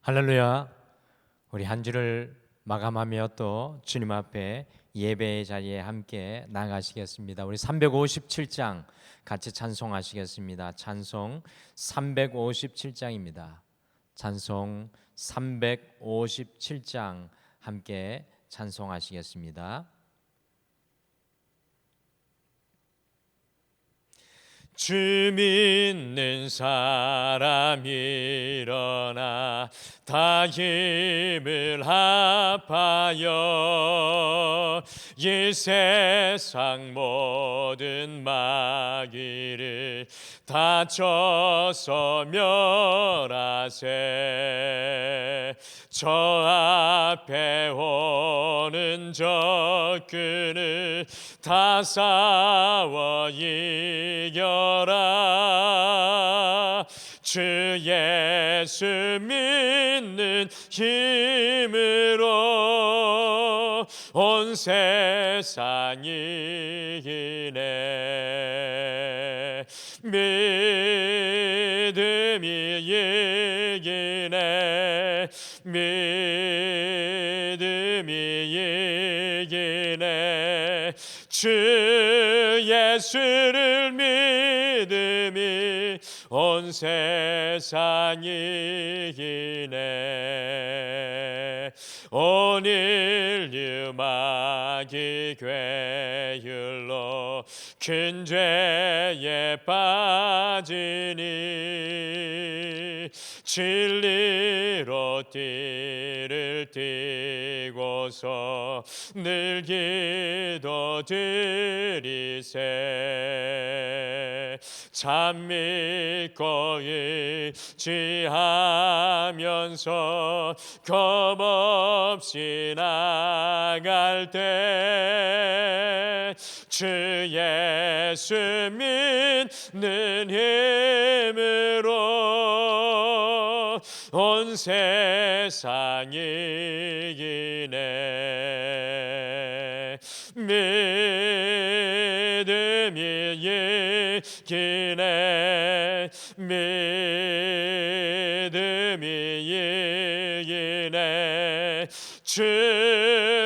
할렐루야. 우리 한 주를 마감하며 또 주님 앞에 예배의 자리에 함께 나가시겠습니다. 우리 357장 같이 찬송하시겠습니다. 찬송 357장입니다. 찬송 357장 함께 찬송하시겠습니다. 주 믿는 사람 일어나 다 힘을 합하여 이 세상 모든 마귀를 다 쳐서 멸하세. 저 앞에 오는 적군을 다 싸워 이겨라. 주 예수 믿는 힘으로 온 세상이 이기네. 믿음이 이기네. 믿음이 이기네. 주 예수를 믿음이 온 세상이 이기네. 온 인류 마귀 괴율로 큰 죄에 빠지니 진리로 띠를 띠고서 늘 기도 드리세. 참 믿고 의지하면서 겁없이 나갈 때 주 예수 믿는 힘으로 온 세상이 이기네. 믿음이 이기네. 믿음이 이기네. 주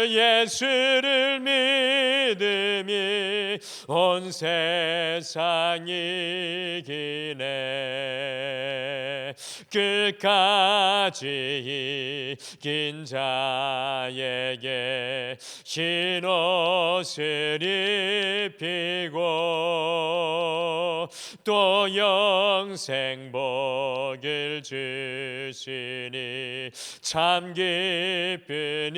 예수를 믿음이 온 세상이 이기네. 끝까지 이긴 자에게 흰 옷을 입히고 또 영생 복을 주시니 참 기쁜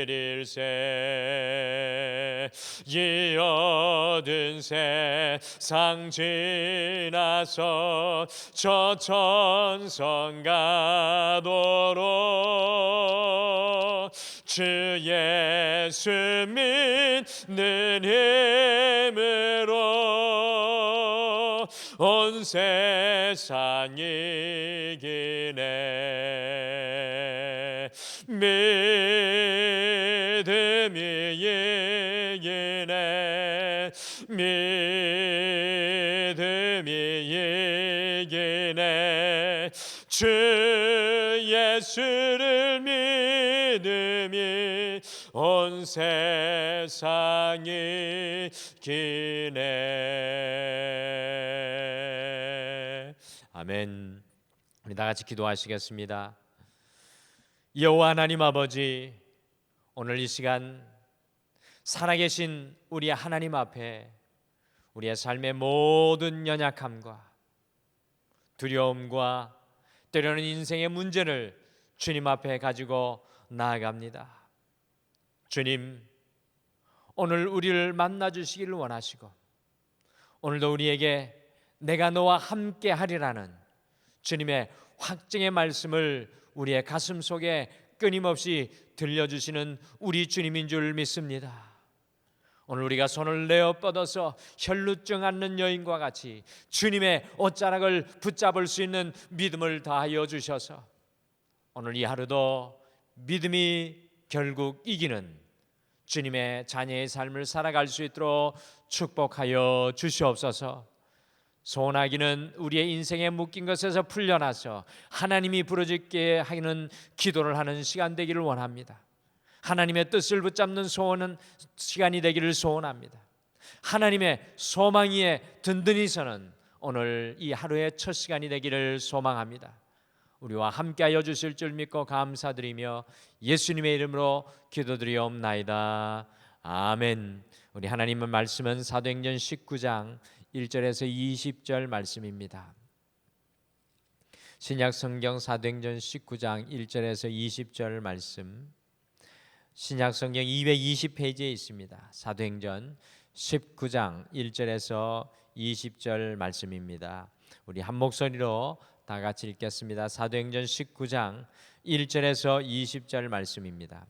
일일세. 이 어두운 세상 지나서 저 천성 가도록 주 예수 믿는 힘으로 온 세상이 이기네. 믿음이 이기네. 믿음이 이기네. 주 예수를 믿음이 온 세상이 이기네. 아멘. 우리 다 같이 기도하시겠습니다. 여호와 하나님 아버지, 오늘 이 시간 살아계신 우리 하나님 앞에 우리의 삶의 모든 연약함과 두려움과 때로는 인생의 문제를 주님 앞에 가지고 나아갑니다. 주님, 오늘 우리를 만나 주시기를 원하시고 오늘도 우리에게 내가 너와 함께 하리라는 주님의 확증의 말씀을 우리의 가슴 속에 끊임없이 들려주시는 우리 주님인 줄 믿습니다. 오늘 우리가 손을 내어 뻗어서 혈루증 앓는 여인과 같이 주님의 옷자락을 붙잡을 수 있는 믿음을 다하여 주셔서 오늘 이 하루도 믿음이 결국 이기는 주님의 자녀의 삶을 살아갈 수 있도록 축복하여 주시옵소서. 소원하기는 우리의 인생에 묶인 것에서 풀려나서 하나님이 부르짖게 하는 기도를 하는 시간 되기를 원합니다. 하나님의 뜻을 붙잡는 소원은 시간이 되기를 소원합니다. 하나님의 소망 위에 든든히 서는 오늘 이 하루의 첫 시간이 되기를 소망합니다. 우리와 함께하여 주실 줄 믿고 감사드리며 예수님의 이름으로 기도드리옵나이다. 아멘. 우리 하나님의 말씀은 사도행전 19장 1절에서 20절 말씀입니다. 신약성경 사도행전 19장 1절에서 20절 말씀, 신약성경 220페이지에 있습니다. 사도행전 19장 1절에서 20절 말씀입니다. 우리 한 목소리로 다 같이 읽겠습니다. 사도행전 19장 1절에서 20절 말씀입니다.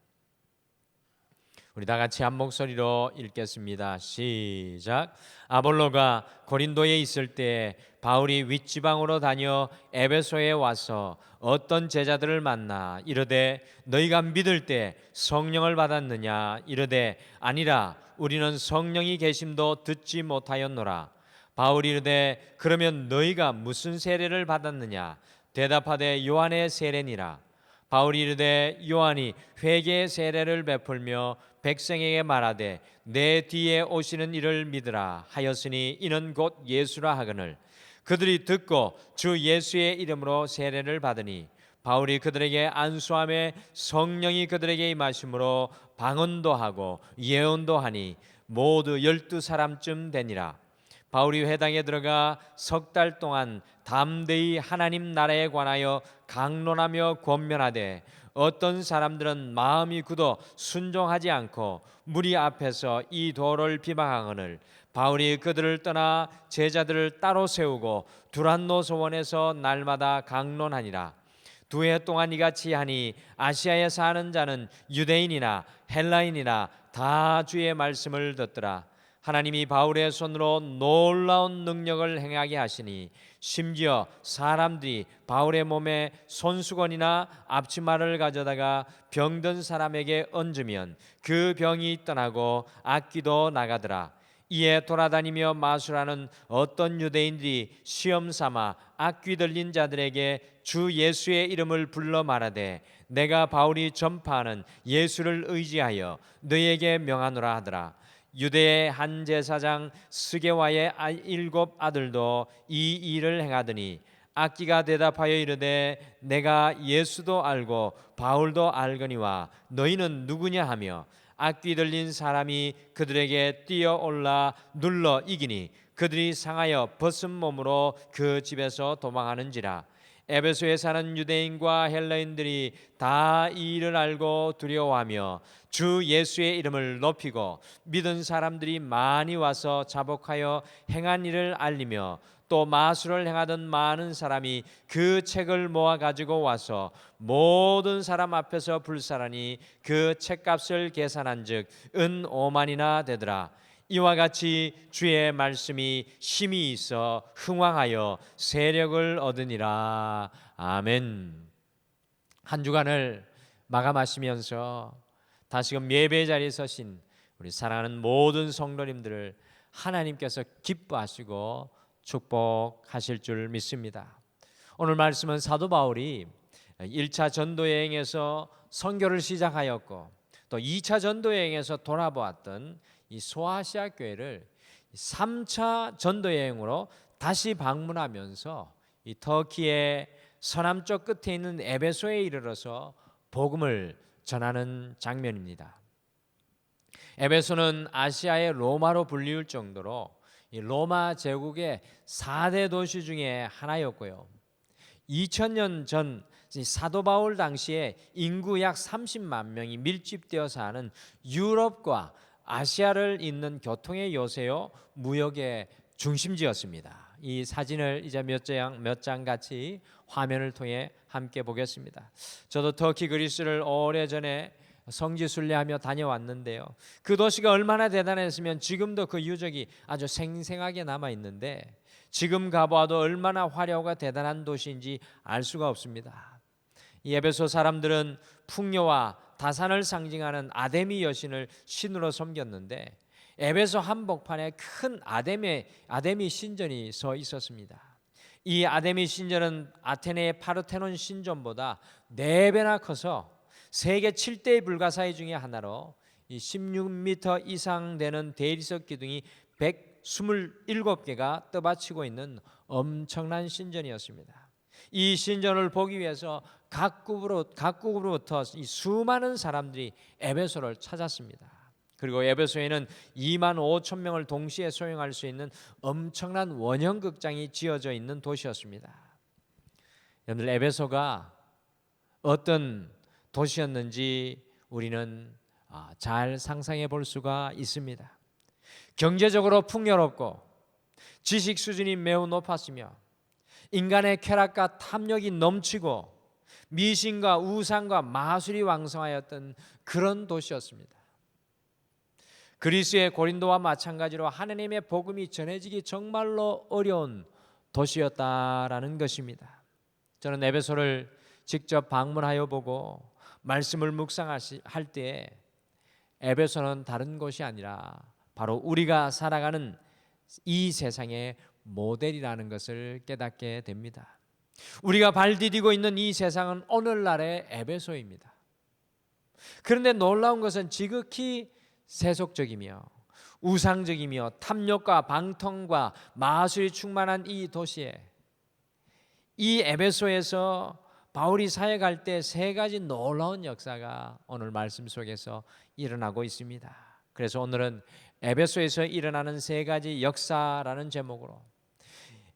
우리 다 같이 한 목소리로 읽겠습니다. 시작. 아볼로가 고린도에 있을 때 바울이 윗지방으로 다녀 에베소에 와서 어떤 제자들을 만나 이르되 너희가 믿을 때 성령을 받았느냐 이르되 아니라 우리는 성령이 계심도 듣지 못하였노라. 바울이 이르되 그러면 너희가 무슨 세례를 받았느냐 대답하되 요한의 세례니라. 바울이 이르되 요한이 회개의 세례를 베풀며 백성에게 말하되 내 뒤에 오시는 이를 믿으라 하였으니 이는 곧 예수라 하거늘 그들이 듣고 주 예수의 이름으로 세례를 받으니 바울이 그들에게 안수함에 성령이 그들에게 임하심으로 방언도 하고 예언도 하니 모두 12사람쯤 되니라. 바울이 회당에 들어가 석 달 동안 담대히 하나님 나라에 관하여 강론하며 권면하되 어떤 사람들은 마음이 굳어 순종하지 않고 무리 앞에서 이 도를 비방하거늘 바울이 그들을 떠나 제자들을 따로 세우고 두란노 소원에서 날마다 강론하니라. 2해 동안 이같이 하니 아시아에 사는 자는 유대인이나 헬라인이나 다 주의 말씀을 듣더라. 하나님이 바울의 손으로 놀라운 능력을 행하게 하시니 심지어 사람들이 바울의 몸에 손수건이나 앞치마를 가져다가 병든 사람에게 얹으면 그 병이 떠나고 악귀도 나가더라. 이에 돌아다니며 마술하는 어떤 유대인들이 시험 삼아 악귀 들린 자들에게 주 예수의 이름을 불러 말하되 내가 바울이 전파하는 예수를 의지하여 너희에게 명하노라 하더라. 유대의 한 제사장 스게와의 7 아들도 이 일을 행하더니 악기가 대답하여 이르되 내가 예수도 알고 바울도 알거니와 너희는 누구냐 하며 악귀 들린 사람이 그들에게 뛰어올라 눌러 이기니 그들이 상하여 벗은 몸으로 그 집에서 도망하는지라. 에베소에 사는 유대인과 헬라인들이 다 이 일을 알고 두려워하며 주 예수의 이름을 높이고 믿은 사람들이 많이 와서 자복하여 행한 일을 알리며 또 마술을 행하던 많은 사람이 그 책을 모아 가지고 와서 모든 사람 앞에서 불사라니 그 책값을 계산한즉 은 5만이나 되더라. 이와 같이 주의 말씀이 힘이 있어 흥왕하여 세력을 얻으니라. 아멘. 한 주간을 마감하시면서 다시금 예배 자리에 서신 우리 사랑하는 모든 성도님들을 하나님께서 기뻐하시고 축복하실 줄 믿습니다. 오늘 말씀은 사도 바울이 1차 전도 여행에서 선교를 시작하였고 또 2차 전도 여행에서 돌아보았던 이 소아시아 교회를 3차 전도 여행으로 다시 방문하면서 이 터키의 서남쪽 끝에 있는 에베소에 이르러서 복음을 전하는 장면입니다. 에베소는 아시아의 로마로 불리울 정도로 이 로마 제국의 4대 도시 중에 하나였고요. 2000년 전 사도 바울 당시에 인구 약 30만 명이 밀집되어 사는 유럽과 아시아를 잇는 교통의 요새요 무역의 중심지였습니다. 이 사진을 이제 몇 장 같이 화면을 통해 함께 보겠습니다. 저도 터키 그리스를 오래전에 성지 순례하며 다녀왔는데요. 그 도시가 얼마나 대단했으면 지금도 그 유적이 아주 생생하게 남아 있는데 지금 가보아도 얼마나 화려하고 대단한 도시인지 알 수가 없습니다. 이 에베소 사람들은 풍요와 다산을 상징하는 아데미 여신을 신으로 섬겼는데 에베소 한복판에 큰 아데미 신전이 서 있었습니다. 이 아데미 신전은 아테네의 파르테논 신전보다 4배나 커서 세계 7대의 불가사의 중에 하나로 이 16m 이상 되는 대리석 기둥이 127개가 떠받치고 있는 엄청난 신전이었습니다. 이 신전을 보기 위해서 각국으로부터 이 수많은 사람들이 에베소를 찾았습니다. 그리고 에베소에는 2만 5천 명을 동시에 소용할 수 있는 엄청난 원형극장이 지어져 있는 도시였습니다. 여러분들, 에베소가 어떤 도시였는지 우리는 잘 상상해 볼 수가 있습니다. 경제적으로 풍요롭고 지식 수준이 매우 높았으며 인간의 쾌락과 탐욕이 넘치고 미신과 우상과 마술이 왕성하였던 그런 도시였습니다. 그리스의 고린도와 마찬가지로 하나님의 복음이 전해지기 정말로 어려운 도시였다라는 것입니다. 저는 에베소를 직접 방문하여 보고 말씀을 묵상할 때 에베소는 다른 곳이 아니라 바로 우리가 살아가는 이 세상의 모델이라는 것을 깨닫게 됩니다. 우리가 발 디디고 있는 이 세상은 오늘날의 에베소입니다. 그런데 놀라운 것은 지극히 세속적이며 우상적이며 탐욕과 방통과 마술이 충만한 이 도시에, 이 에베소에서 바울이 사역할 때 3가지 놀라운 역사가 오늘 말씀 속에서 일어나고 있습니다. 그래서 오늘은 에베소에서 일어나는 3가지 역사라는 제목으로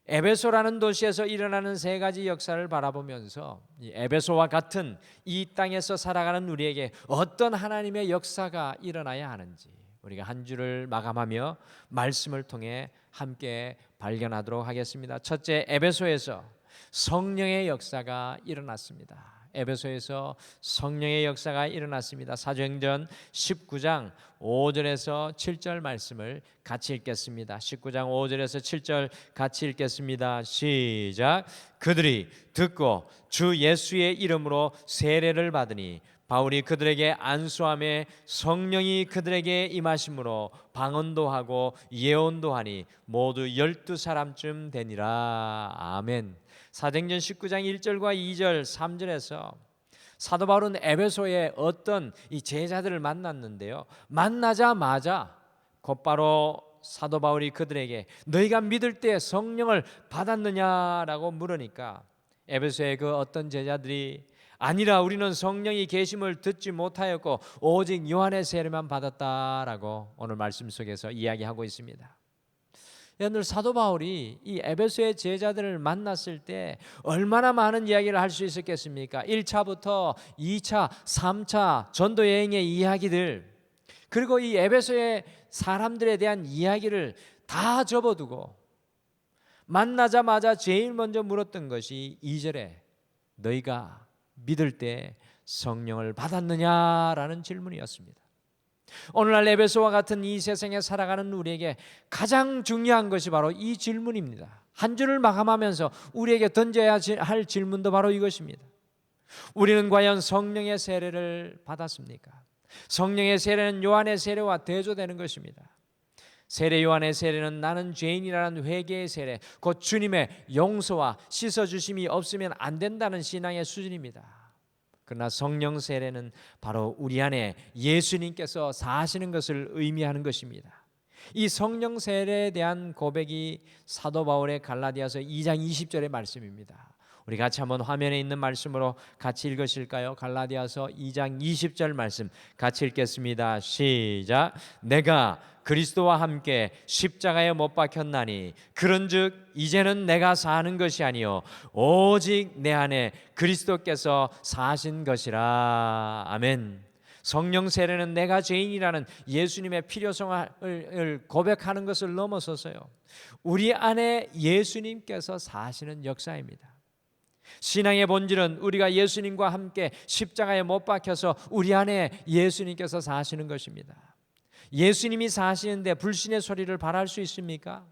에베소라는 도시에서 일어나는 3가지 역사를 바라보면서 이 에베소와 같은 이 땅에서 살아가는 우리에게 어떤 하나님의 역사가 일어나야 하는지 우리가 한 주를 마감하며 말씀을 통해 함께 발견하도록 하겠습니다. 첫째, 에베소에서 성령의 역사가 일어났습니다. 에베소에서 성령의 역사가 일어났습니다. 사도행전 19장 5절에서 7절 말씀을 같이 읽겠습니다. 19장 5절에서 7절 같이 읽겠습니다. 시작. 그들이 듣고 주 예수의 이름으로 세례를 받으니 바울이 그들에게 안수함에 성령이 그들에게 임하심으로 방언도 하고 예언도 하니 모두 12사람쯤 되니라. 아멘. 사도행전 19장 1절과 2절 3절에서 사도 바울은 에베소에 어떤 이 제자들을 만났는데요, 만나자마자 곧바로 사도 바울이 그들에게 너희가 믿을 때 성령을 받았느냐라고 물으니까 에베소의 그 어떤 제자들이 아니라 우리는 성령이 계심을 듣지 못하였고 오직 요한의 세례만 받았다라고 오늘 말씀 속에서 이야기하고 있습니다. 여러분들, 사도 바울이 이 에베소의 제자들을 만났을 때 얼마나 많은 이야기를 할 수 있었겠습니까? 1차부터 2차, 3차 전도 여행의 이야기들, 그리고 이 에베소의 사람들에 대한 이야기를 다 접어두고 만나자마자 제일 먼저 물었던 것이 2절에 너희가 믿을 때 성령을 받았느냐라는 질문이었습니다. 오늘날 에베소와 같은 이 세상에 살아가는 우리에게 가장 중요한 것이 바로 이 질문입니다. 한 주를 마감하면서 우리에게 던져야 할 질문도 바로 이것입니다. 우리는 과연 성령의 세례를 받았습니까? 성령의 세례는 요한의 세례와 대조되는 것입니다. 세례 요한의 세례는 나는 죄인이라는 회개의 세례, 곧 주님의 용서와 씻어주심이 없으면 안 된다는 신앙의 수준입니다. 그러나 성령 세례는 바로 우리 안에 예수님께서 사시는 것을 의미하는 것입니다. 이 성령 세례에 대한 고백이 사도 바울의 갈라디아서 2장 20절의 말씀입니다. 우리 같이 한번 화면에 있는 말씀으로 같이 읽으실까요? 갈라디아서 2장 20절 말씀 같이 읽겠습니다. 시작. 내가 그리스도와 함께 십자가에 못 박혔나니 그런즉 이제는 내가 사는 것이 아니요 오직 내 안에 그리스도께서 사신 것이라. 아멘. 성령 세례는 내가 죄인이라는 예수님의 필요성을 고백하는 것을 넘어서서요, 우리 안에 예수님께서 사시는 역사입니다. 신앙의 본질은 우리가 예수님과 함께 십자가에 못 박혀서 우리 안에 예수님께서 사시는 것입니다. 예수님이 사시는데 불신의 소리를 발할 수 있습니까?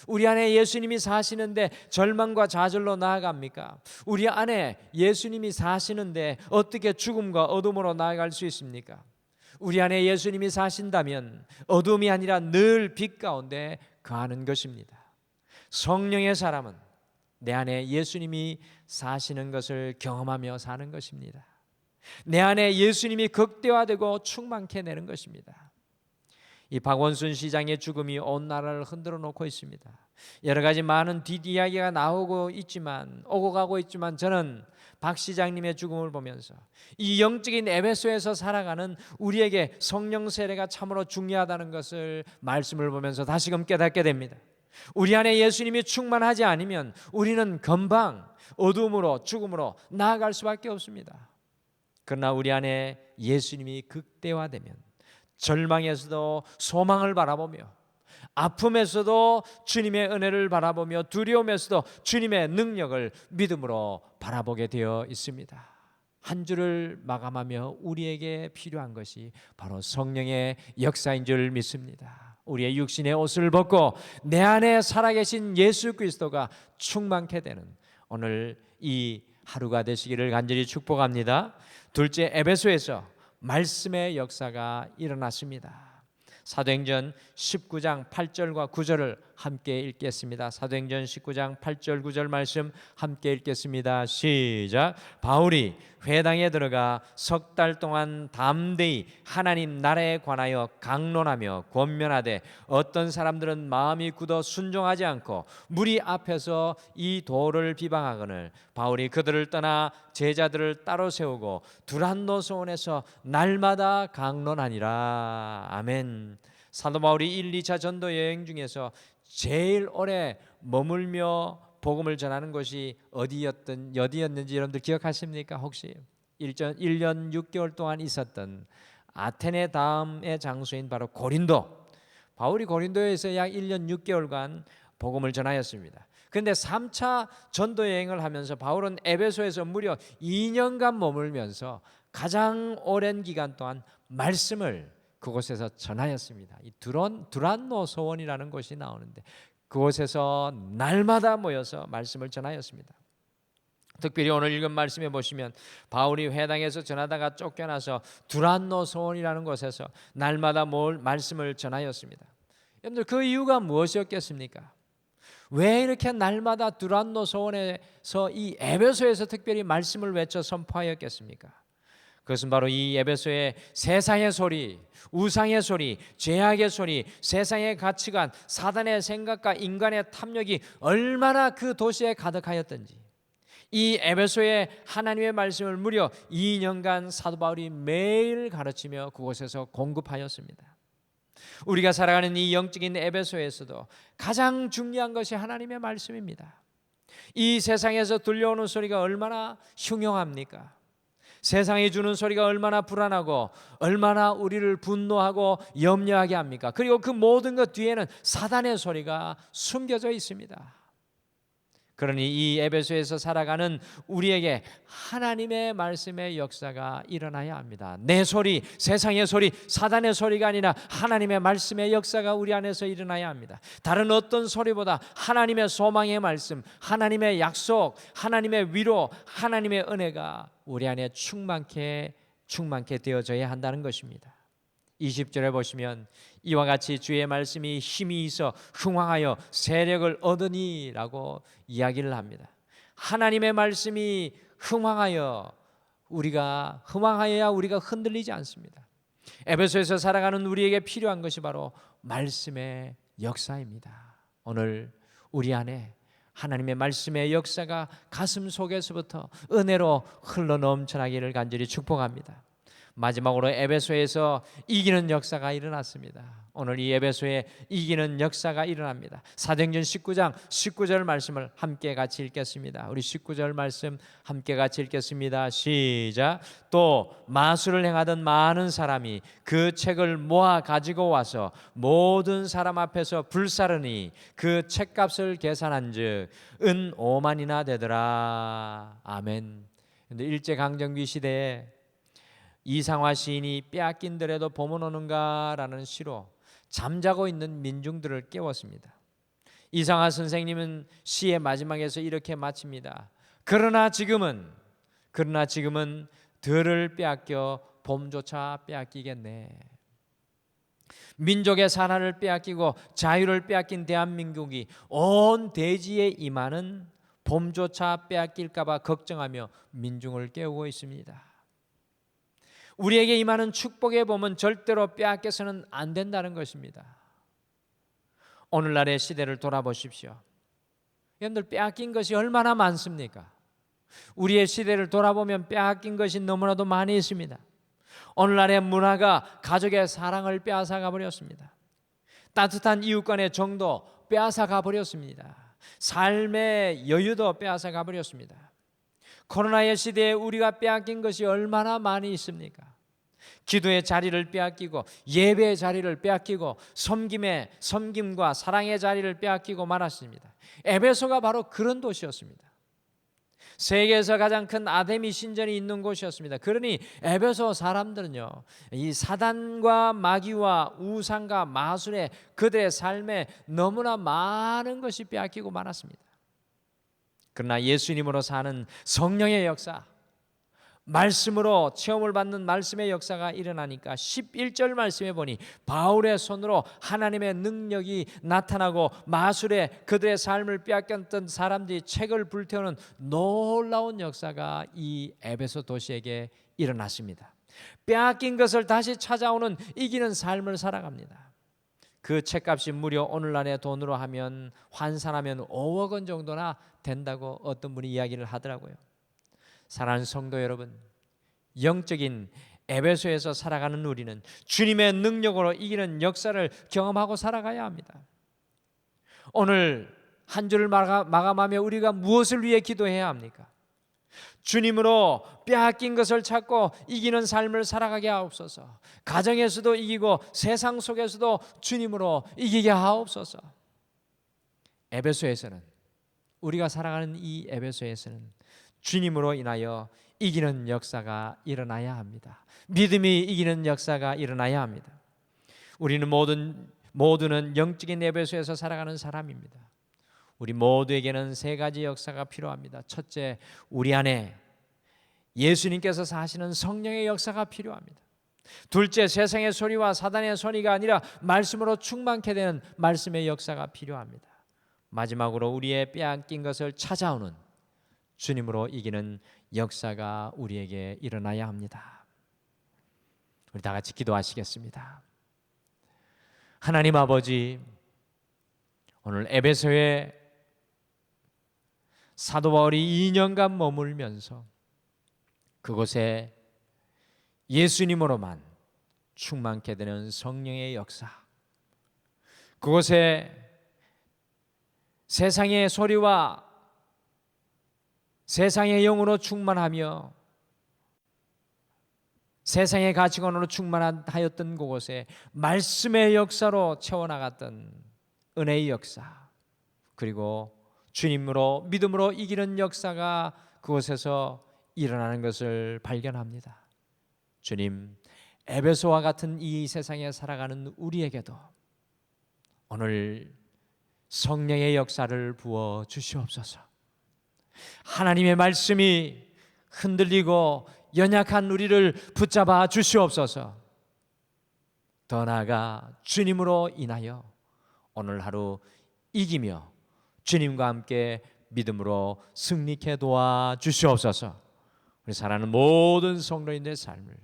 우리 안에 예수님이 사시는데 절망과 좌절로 나아갑니까? 우리 안에 예수님이 사시는데 어떻게 죽음과 어둠으로 나아갈 수 있습니까? 우리 안에 예수님이 사신다면 어둠이 아니라 늘 빛 가운데 거하는 것입니다. 성령의 사람은 내 안에 예수님이 사시는 것을 경험하며 사는 것입니다. 내 안에 예수님이 극대화되고 충만케 내는 것입니다. 이 박원순 시장의 죽음이 온 나라를 흔들어 놓고 있습니다. 여러 가지 많은 뒷이야기가 나오고 있지만, 오고 가고 있지만, 저는 박 시장님의 죽음을 보면서 이 영적인 에베소에서 살아가는 우리에게 성령 세례가 참으로 중요하다는 것을 말씀을 보면서 다시금 깨닫게 됩니다. 우리 안에 예수님이 충만하지 않으면 우리는 금방 어둠으로 죽음으로 나아갈 수밖에 없습니다. 그러나 우리 안에 예수님이 극대화되면 절망에서도 소망을 바라보며, 아픔에서도 주님의 은혜를 바라보며, 두려움에서도 주님의 능력을 믿음으로 바라보게 되어 있습니다. 한 주를 마감하며 우리에게 필요한 것이 바로 성령의 역사인 줄 믿습니다. 우리의 육신의 옷을 벗고 내 안에 살아계신 예수 그리스도가 충만케 되는 오늘 이 하루가 되시기를 간절히 축복합니다. 둘째, 에베소에서 말씀의 역사가 일어났습니다. 사도행전 19장 8절과 9절을 함께 읽겠습니다. 사도행전 19장 8절 9절 말씀 함께 읽겠습니다. 시작. 바울이 회당에 들어가 석 달 동안 담대히 하나님 나라에 관하여 강론하며 권면하되 어떤 사람들은 마음이 굳어 순종하지 않고 무리 앞에서 이 도를 비방하거늘 바울이 그들을 떠나 제자들을 따로 세우고 두란노 소원에서 날마다 강론하니라. 아멘. 사도 바울이 1, 2차 전도 여행 중에서 제일 오래 머물며 복음을 전하는 곳이 어디였는지 여러분들 기억하십니까? 혹시 1년 6개월 동안 있었던 아테네 다음의 장소인 바로 고린도. 바울이 고린도에서 약 1년 6개월간 복음을 전하였습니다. 그런데 3차 전도 여행을 하면서 바울은 에베소에서 무려 2년간 머물면서 가장 오랜 기간 동안 말씀을 그곳에서 전하였습니다. 이 두란노 소원이라는 곳이 나오는데 그곳에서 날마다 모여서 말씀을 전하였습니다. 특별히 오늘 읽은 말씀에 보시면 바울이 회당에서 전하다가 쫓겨나서 두란노 소원이라는 곳에서 날마다 말씀을 전하였습니다. 여러분들 그 이유가 무엇이었겠습니까? 왜 이렇게 날마다 두란노 소원에서 이 에베소에서 특별히 말씀을 외쳐 선포하였겠습니까? 그것은 바로 이 에베소의 세상의 소리, 우상의 소리, 죄악의 소리, 세상의 가치관, 사단의 생각과 인간의 탐욕이 얼마나 그 도시에 가득하였던지, 이 에베소의 하나님의 말씀을 무려 2년간 사도 바울이 매일 가르치며 그곳에서 공급하였습니다. 우리가 살아가는 이 영적인 에베소에서도 가장 중요한 것이 하나님의 말씀입니다. 이 세상에서 들려오는 소리가 얼마나 흉흉합니까? 세상이 주는 소리가 얼마나 불안하고 얼마나 우리를 분노하고 염려하게 합니까? 그리고 그 모든 것 뒤에는 사단의 소리가 숨겨져 있습니다. 그러니 이 에베소에서 살아가는 우리에게 하나님의 말씀의 역사가 일어나야 합니다. 내 소리, 세상의 소리, 사단의 소리가 아니라 하나님의 말씀의 역사가 우리 안에서 일어나야 합니다. 다른 어떤 소리보다 하나님의 소망의 말씀, 하나님의 약속, 하나님의 위로, 하나님의 은혜가 우리 안에 충만케 되어져야 한다는 것입니다. 20절에 보시면 이와 같이 주의 말씀이 힘이 있어 흥왕하여 세력을 얻으니라고 이야기를 합니다. 하나님의 말씀이 흥왕하여야 우리가 흔들리지 않습니다. 에베소에서 살아가는 우리에게 필요한 것이 바로 말씀의 역사입니다. 오늘 우리 안에 하나님의 말씀의 역사가 가슴 속에서부터 은혜로 흘러넘쳐나기를 간절히 축복합니다. 마지막으로 에베소에서 이기는 역사가 일어났습니다. 오늘 이 에베소에 이기는 역사가 일어납니다. 사도행전 19장 19절 말씀을 함께 같이 읽겠습니다. 우리 19절 말씀 함께 같이 읽겠습니다. 시작. 또 마술을 행하던 많은 사람이 그 책을 모아 가지고 와서 모든 사람 앞에서 불사르니 그 책값을 계산한즉 은 5만이나 되더라. 아멘. 근데 일제강점기 시대에 이상화 시인이 빼앗긴들에도 봄은 오는가라는 시로 잠자고 있는 민중들을 깨웠습니다. 이상화 선생님은 시의 마지막에서 이렇게 마칩니다. 그러나 지금은 들을 빼앗겨 봄조차 빼앗기겠네. 민족의 산하를 빼앗기고 자유를 빼앗긴 대한민국이 온 대지에 임하는 봄조차 빼앗길까 봐 걱정하며 민중을 깨우고 있습니다. 우리에게 임하는 축복의 봄은 절대로 빼앗겨서는 안 된다는 것입니다. 오늘날의 시대를 돌아보십시오. 여러분들, 빼앗긴 것이 얼마나 많습니까? 우리의 시대를 돌아보면 빼앗긴 것이 너무나도 많이 있습니다. 오늘날의 문화가 가족의 사랑을 빼앗아가 버렸습니다. 따뜻한 이웃 간의 정도 빼앗아가 버렸습니다. 삶의 여유도 빼앗아가 버렸습니다. 코로나의 시대에 우리가 빼앗긴 것이 얼마나 많이 있습니까? 기도의 자리를 빼앗기고 예배의 자리를 빼앗기고 섬김과 사랑의 자리를 빼앗기고 말았습니다. 에베소가 바로 그런 도시였습니다. 세계에서 가장 큰 아데미 신전이 있는 곳이었습니다. 그러니 에베소 사람들은요, 이 사단과 마귀와 우상과 마술에 그들의 삶에 너무나 많은 것이 빼앗기고 많았습니다. 그러나 예수님으로 사는 성령의 역사, 말씀으로 체험을 받는 말씀의 역사가 일어나니까 11절 말씀에 보니 바울의 손으로 하나님의 능력이 나타나고 마술에 그들의 삶을 빼앗겼던 사람들이 책을 불태우는 놀라운 역사가 이 에베소 도시에게 일어났습니다. 빼앗긴 것을 다시 찾아오는 이기는 삶을 살아갑니다. 그 책값이 무려 오늘날의 돈으로 하면 환산하면 5억 원 정도나 된다고 어떤 분이 이야기를 하더라고요. 사랑하는 성도 여러분, 영적인 에베소에서 살아가는 우리는 주님의 능력으로 이기는 역사를 경험하고 살아가야 합니다. 오늘 한 주를 마감하며 우리가 무엇을 위해 기도해야 합니까? 주님으로 빼앗긴 것을 찾고 이기는 삶을 살아가게 하옵소서. 가정에서도 이기고 세상 속에서도 주님으로 이기게 하옵소서. 에베소에서는, 우리가 살아가는 이 에베소에서는 주님으로 인하여 이기는 역사가 일어나야 합니다. 믿음이 이기는 역사가 일어나야 합니다. 우리는 모두는 영적인 에베소에서 살아가는 사람입니다. 우리 모두에게는 세 가지 역사가 필요합니다. 첫째, 우리 안에 예수님께서 사시는 성령의 역사가 필요합니다. 둘째, 세상의 소리와 사단의 소리가 아니라 말씀으로 충만케 되는 말씀의 역사가 필요합니다. 마지막으로 우리의 빼앗긴 것을 찾아오는 주님으로 이기는 역사가 우리에게 일어나야 합니다. 우리 다 같이 기도하시겠습니다. 하나님 아버지, 오늘 에베소에 사도 바울이 2년간 머물면서 그곳에 예수님으로만 충만케 되는 성령의 역사, 그곳에 세상의 소리와 세상의 영으로 충만하며 세상의 가치관으로 충만하였던 그곳에 말씀의 역사로 채워나갔던 은혜의 역사, 그리고 주님으로 믿음으로 이기는 역사가 그곳에서 일어나는 것을 발견합니다. 주님, 에베소와 같은 이 세상에 살아가는 우리에게도 오늘 성령의 역사를 부어 주시옵소서. 하나님의 말씀이 흔들리고 연약한 우리를 붙잡아 주시옵소서. 더 나아가 주님으로 인하여 오늘 하루 이기며 주님과 함께 믿음으로 승리케 도와 주시옵소서. 우리 사랑하는 모든 성도인들의 삶을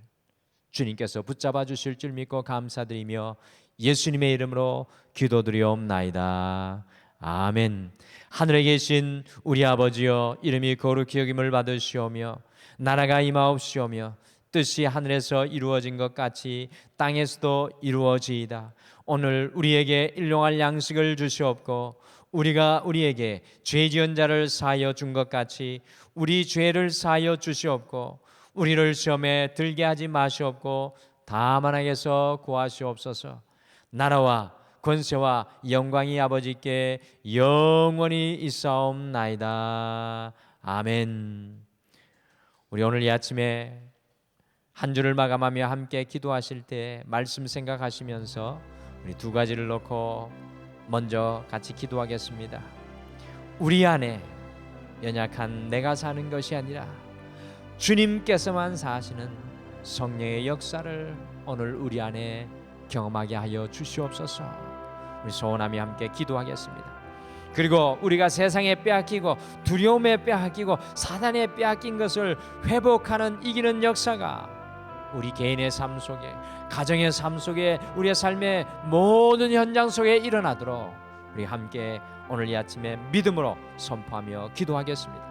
주님께서 붙잡아 주실 줄 믿고 감사드리며 예수님의 이름으로 기도드리옵나이다. 아멘. 하늘에 계신 우리 아버지여, 이름이 거룩히 여김을 받으시오며 나라가 임하옵시오며 뜻이 하늘에서 이루어진 것 같이 땅에서도 이루어지이다. 오늘 우리에게 일용할 양식을 주시옵고 우리가 우리에게 죄 지은 자를 사하여 준 것 같이 우리 죄를 사하여 주시옵고 우리를 시험에 들게 하지 마시옵고 다만 악에서 구하시옵소서. 나라와 권세와 영광이 아버지께 영원히 있사옵나이다. 아멘. 우리 오늘 이 아침에 한 주를 마감하며 함께 기도하실 때 말씀 생각하시면서 우리 두 가지를 놓고 먼저 같이 기도하겠습니다. 우리 안에 연약한 내가 사는 것이 아니라 주님께서만 사시는 성령의 역사를 오늘 우리 안에 경험하게 하여 주시옵소서. 우리 소원하며 함께 기도하겠습니다. 그리고 우리가 세상에 빼앗기고 두려움에 빼앗기고 사단에 빼앗긴 것을 회복하는 이기는 역사가 우리 개인의 삶 속에, 가정의 삶 속에, 우리의 삶의 모든 현장 속에 일어나도록 우리 함께 오늘 이 아침에 믿음으로 선포하며 기도하겠습니다.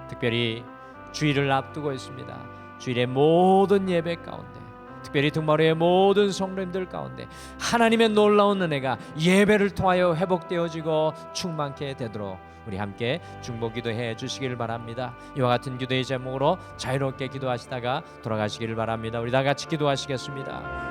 특별히 주일을 앞두고 있습니다. 주일의 모든 예배 가운데, 특별히 등마루의 모든 성도님들 가운데 하나님의 놀라운 은혜가 예배를 통하여 회복되어지고 충만케 되도록 우리 함께 중보 기도해 주시길 바랍니다. 이와 같은 기도의 제목으로 자유롭게 기도하시다가 돌아가시길 바랍니다. 우리 다 같이 기도하시겠습니다.